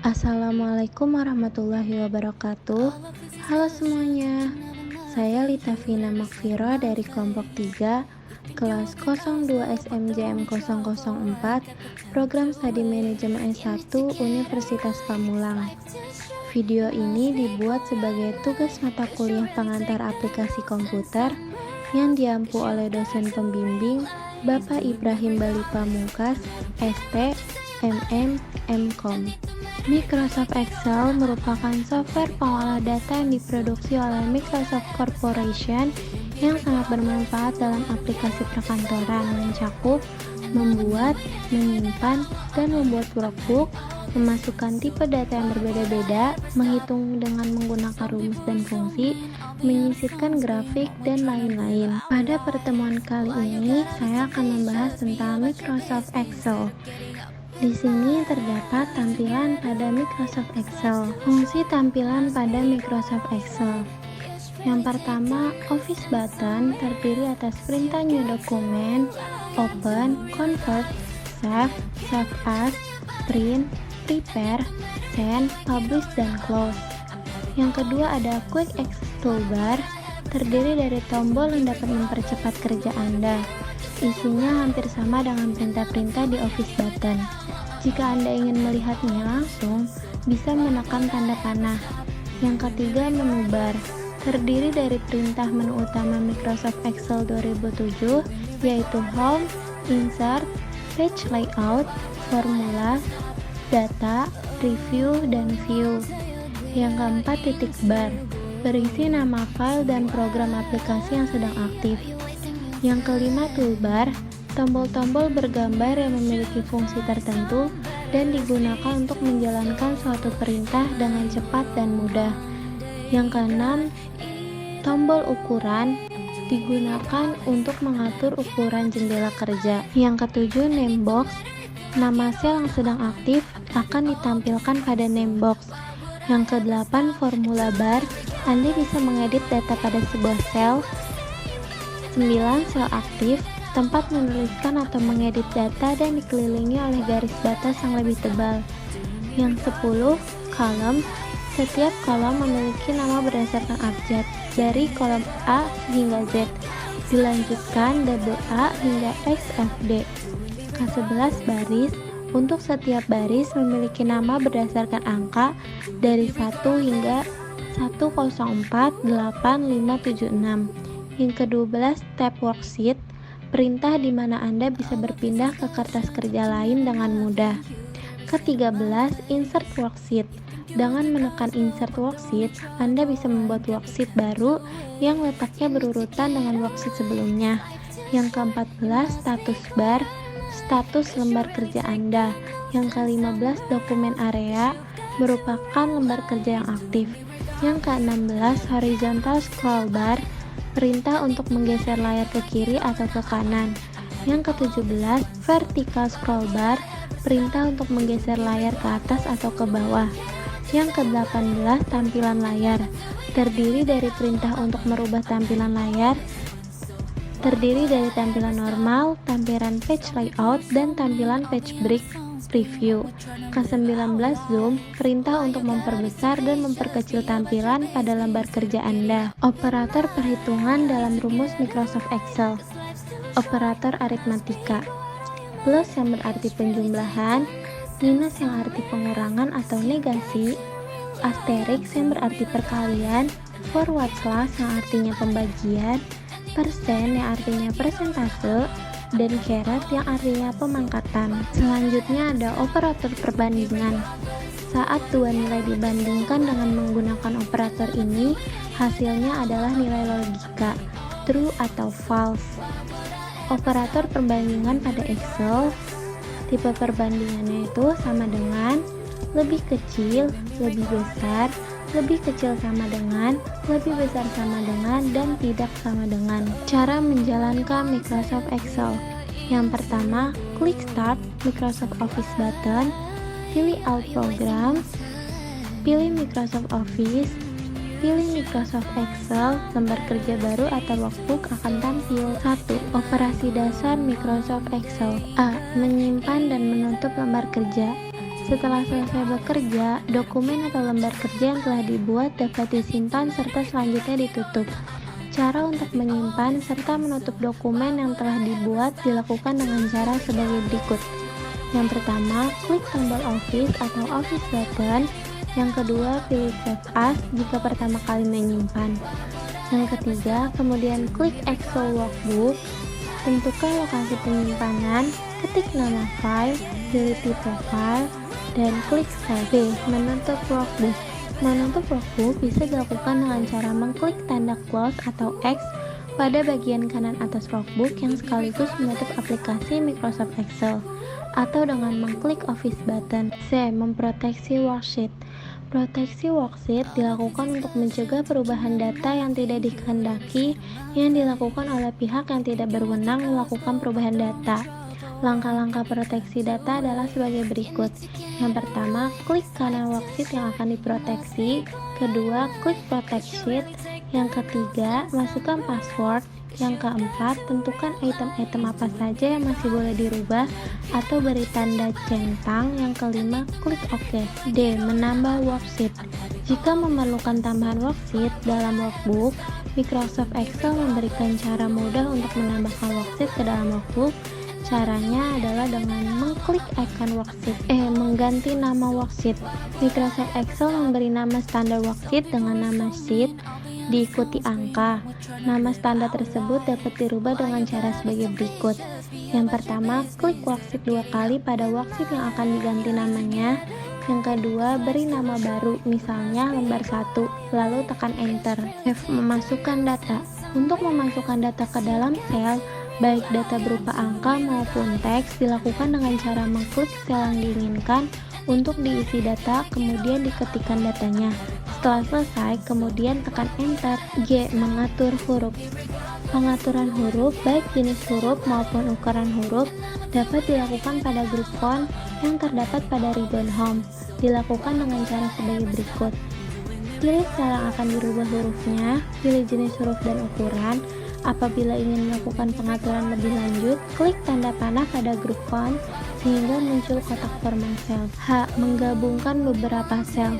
Assalamualaikum warahmatullahi wabarakatuh. Halo semuanya, saya Litavina Makfiro dari kelompok 3, kelas 02 SMJM 004, program studi manajemen S1 Universitas Pamulang. Video ini dibuat sebagai tugas mata kuliah pengantar aplikasi komputer yang diampu oleh dosen pembimbing Bapak Ibrahim Bali Pamungkas, ST, MM, MKom. Microsoft Excel merupakan software pengolah data yang diproduksi oleh Microsoft Corporation yang sangat bermanfaat dalam aplikasi perkantoran, mencakup membuat, menyimpan, dan membuat workbook, memasukkan tipe data yang berbeda-beda, menghitung dengan menggunakan rumus dan fungsi, menyisipkan grafik, dan lain-lain. Pada pertemuan kali ini, saya akan membahas tentang Microsoft Excel. Di sini terdapat tampilan pada Microsoft Excel. Fungsi tampilan pada Microsoft Excel. Yang pertama, Office button terdiri atas perintah New Document, Open, Convert, Save, Save As, Print, Prepare, Send, Publish, dan Close. Yang kedua ada Quick Access Toolbar, terdiri dari tombol yang dapat mempercepat kerja Anda. Isinya hampir sama dengan perintah-perintah di Office button. Jika Anda ingin melihatnya langsung, bisa menekan tanda panah. Yang ketiga, menu bar, terdiri dari perintah menu utama Microsoft Excel 2007, yaitu Home, Insert, Page Layout, Formula, Data, Review, dan View. Yang keempat, titik bar, berisi nama file dan program aplikasi yang sedang aktif. Yang kelima, toolbar, tombol-tombol bergambar yang memiliki fungsi tertentu dan digunakan untuk menjalankan suatu perintah dengan cepat dan mudah. Yang keenam, tombol ukuran digunakan untuk mengatur ukuran jendela kerja. Yang ketujuh, name box, nama sel yang sedang aktif akan ditampilkan pada name box. Yang kedelapan, formula bar, Anda bisa mengedit data pada sebuah sel. 9. Sel aktif, tempat menuliskan atau mengedit data dan dikelilingi oleh garis batas yang lebih tebal. Yang 10. Kolom, setiap kolom memiliki nama berdasarkan abjad, dari kolom A hingga Z, dilanjutkan double A hingga XFD. Ke-11. Baris, untuk setiap baris memiliki nama berdasarkan angka dari 1 hingga 1048576. Yang ke-12, tab worksheet, perintah di mana Anda bisa berpindah ke kertas kerja lain dengan mudah. Ke-13, insert worksheet. Dengan menekan insert worksheet, Anda bisa membuat worksheet baru yang letaknya berurutan dengan worksheet sebelumnya. Yang ke-14, status bar, status lembar kerja Anda. Yang ke-15, dokumen area, merupakan lembar kerja yang aktif. Yang ke-16, horizontal scroll bar, perintah untuk menggeser layar ke kiri atau ke kanan. Yang ke-17, vertical scroll bar, perintah untuk menggeser layar ke atas atau ke bawah. Yang ke-18, tampilan layar, terdiri dari perintah untuk merubah tampilan layar, terdiri dari tampilan normal, tampilan page layout, dan tampilan page break preview. Ke-19, zoom, perintah untuk memperbesar dan memperkecil tampilan pada lembar kerja Anda. Operator perhitungan dalam rumus Microsoft Excel. Operator aritmatika. Plus yang berarti penjumlahan, minus yang arti pengurangan atau negasi, asterisk yang berarti perkalian, forward slash yang artinya pembagian, persen yang artinya persentase, dan caret yang artinya pemangkatan. Selanjutnya ada operator perbandingan. Saat dua nilai dibandingkan dengan menggunakan operator ini, hasilnya adalah nilai logika, true atau false. Operator perbandingan pada Excel, tipe perbandingannya itu sama dengan, lebih kecil, lebih besar, lebih kecil sama dengan, lebih besar sama dengan, dan tidak sama dengan. Cara menjalankan Microsoft Excel. Yang pertama, klik Start Microsoft Office button, pilih All Programs, pilih Microsoft Office, pilih Microsoft Excel, lembar kerja baru atau workbook akan tampil. 1. Operasi dasar Microsoft Excel. A. Menyimpan dan menutup lembar kerja. Setelah selesai bekerja, dokumen atau lembar kerja yang telah dibuat dapat disimpan serta selanjutnya ditutup. Cara untuk menyimpan serta menutup dokumen yang telah dibuat dilakukan dengan cara sebagai berikut. Yang pertama, klik tombol Office atau Office button. Yang kedua, pilih Save As jika pertama kali menyimpan. Yang ketiga, kemudian klik Excel Workbook. Tentukan lokasi penyimpanan, ketik nama file, pilih tipe file, dan klik Save. Menutup workbook. Menutup workbook bisa dilakukan dengan cara mengklik tanda close atau X pada bagian kanan atas workbook yang sekaligus menutup aplikasi Microsoft Excel, atau dengan mengklik Office button. C. Memproteksi worksheet. Proteksi worksheet dilakukan untuk mencegah perubahan data yang tidak dikehendaki yang dilakukan oleh pihak yang tidak berwenang melakukan perubahan data. Langkah-langkah proteksi data adalah sebagai berikut. Yang pertama, klik kanan worksheet yang akan diproteksi. Kedua, klik Protect Sheet. Yang ketiga, masukkan password. Yang keempat, tentukan item-item apa saja yang masih boleh dirubah atau beri tanda centang. Yang kelima, klik OK. D. Menambah worksheet. Jika memerlukan tambahan worksheet dalam workbook, Microsoft Excel memberikan cara mudah untuk menambahkan worksheet ke dalam workbook. Caranya adalah dengan mengklik icon worksheet, mengganti nama worksheet. Microsoft Excel memberi nama standar worksheet dengan nama sheet, diikuti angka. Nama standar tersebut dapat dirubah dengan cara sebagai berikut. Yang pertama, klik worksheet 2 kali pada worksheet yang akan diganti namanya. Yang kedua, beri nama baru, misalnya lembar 1, lalu tekan enter. F. Memasukkan data. Untuk memasukkan data ke dalam sel, baik data berupa angka maupun teks, dilakukan dengan cara mengklik sel yang diinginkan untuk diisi data, kemudian diketikkan datanya. Setelah selesai, kemudian tekan enter. G. Mengatur huruf. Pengaturan huruf, baik jenis huruf maupun ukuran huruf, dapat dilakukan pada grup font yang terdapat pada ribbon home. Dilakukan dengan cara sebagai berikut. Pilih sel yang akan dirubah hurufnya, pilih jenis huruf dan ukuran. Apabila ingin melakukan pengaturan lebih lanjut, klik tanda panah pada grup font sehingga muncul kotak format sel. H. Menggabungkan beberapa sel.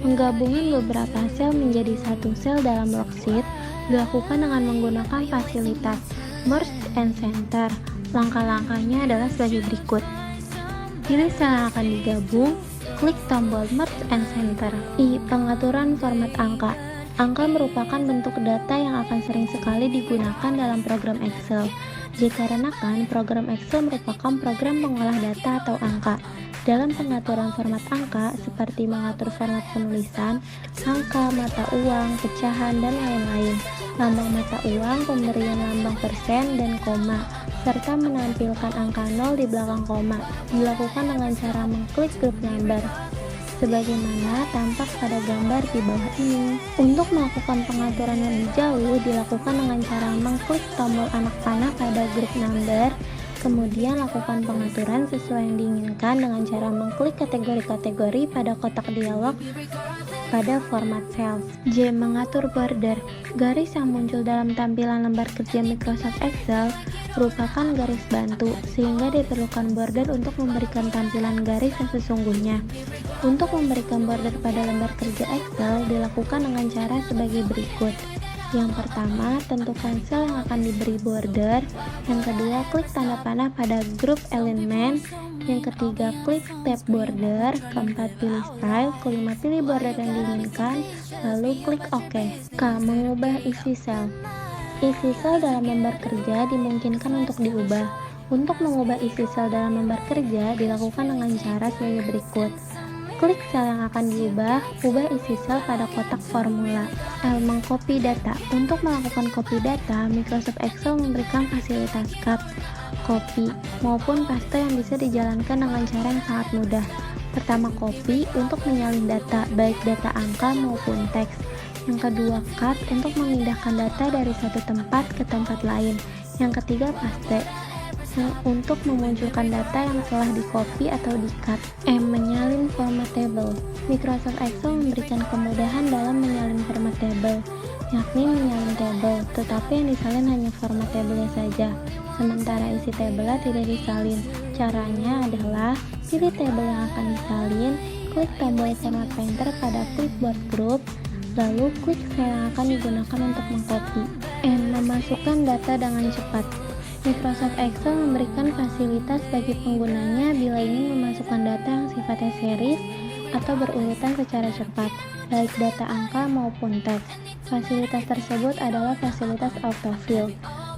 Menggabungkan beberapa sel menjadi satu sel dalam worksheet dilakukan dengan menggunakan fasilitas Merge and Center. Langkah-langkahnya adalah sebagai berikut. Pilih sel yang akan digabung, klik tombol Merge and Center. I. Pengaturan format angka. Angka merupakan bentuk data yang akan sering sekali digunakan dalam program Excel, dikarenakan program Excel merupakan program pengolah data atau angka. Dalam pengaturan format angka, seperti mengatur format penulisan, angka, mata uang, pecahan, dan lain-lain, lambang mata uang, pemberian lambang persen, dan koma, serta menampilkan angka 0 di belakang koma, dilakukan dengan cara mengklik group number sebagaimana tampak pada gambar di bawah ini. Untuk melakukan pengaturan lebih jauh, dilakukan dengan cara mengklik tombol anak panah pada group number, kemudian lakukan pengaturan sesuai yang diinginkan dengan cara mengklik kategori-kategori pada kotak dialog pada format cells. J. Mengatur border. Garis yang muncul dalam tampilan lembar kerja Microsoft Excel merupakan garis bantu, sehingga diperlukan border untuk memberikan tampilan garis yang sesungguhnya. Untuk memberikan border pada lembar kerja Excel dilakukan dengan cara sebagai berikut. Yang pertama, tentukan sel yang akan diberi border. Yang kedua, klik tanda panah pada group element. Yang ketiga, klik tab border. Keempat, pilih style. Kelima, pilih border yang diinginkan, lalu klik OK. K. Mengubah isi sel. Isi sel dalam lembar kerja dimungkinkan untuk diubah. Untuk mengubah isi sel dalam lembar kerja dilakukan dengan cara sebagai berikut. Klik sel yang akan diubah, ubah isi sel pada kotak formula. L. Mengcopy data. Untuk melakukan copy data, Microsoft Excel memberikan fasilitas cut, copy, maupun paste yang bisa dijalankan dengan cara yang sangat mudah. Pertama, copy untuk menyalin data, baik data angka maupun teks. Yang kedua, cut untuk memindahkan data dari satu tempat ke tempat lain. Yang ketiga, paste untuk memunculkan data yang telah di-copy atau di-cut. M. Menyalin format table. Microsoft Excel memberikan kemudahan dalam menyalin format table, yakni menyalin table, tetapi yang disalin hanya format table saja, sementara isi tabelnya tidak disalin. Caranya adalah pilih tabel yang akan disalin, klik tombol format painter pada clipboard group, lalu klik file yang akan digunakan untuk mengcopy dan memasukkan data dengan cepat. Microsoft Excel memberikan fasilitas bagi penggunanya bila ingin memasukkan data yang sifatnya series atau berurutan secara cepat, baik data angka maupun teks. Fasilitas tersebut adalah fasilitas autofill.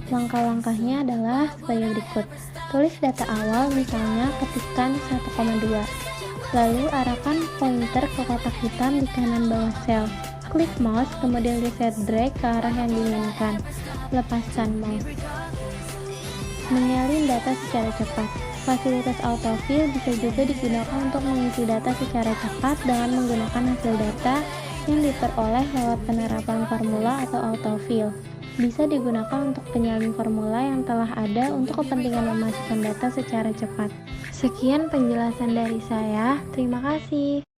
Langkah-langkahnya adalah sebagai berikut. Tulis data awal, misalnya ketikan 1,2. Lalu arahkan pointer ke kotak hitam di kanan bawah sel. Klik mouse, kemudian reset drag ke arah yang diinginkan. Lepaskan mouse. Menyalin data secara cepat. Fasilitas autofill bisa juga digunakan untuk mengisi data secara cepat dengan menggunakan hasil data yang diperoleh lewat penerapan formula atau autofill. Bisa digunakan untuk penyalin formula yang telah ada untuk kepentingan memasukkan data secara cepat. Sekian penjelasan dari saya. Terima kasih.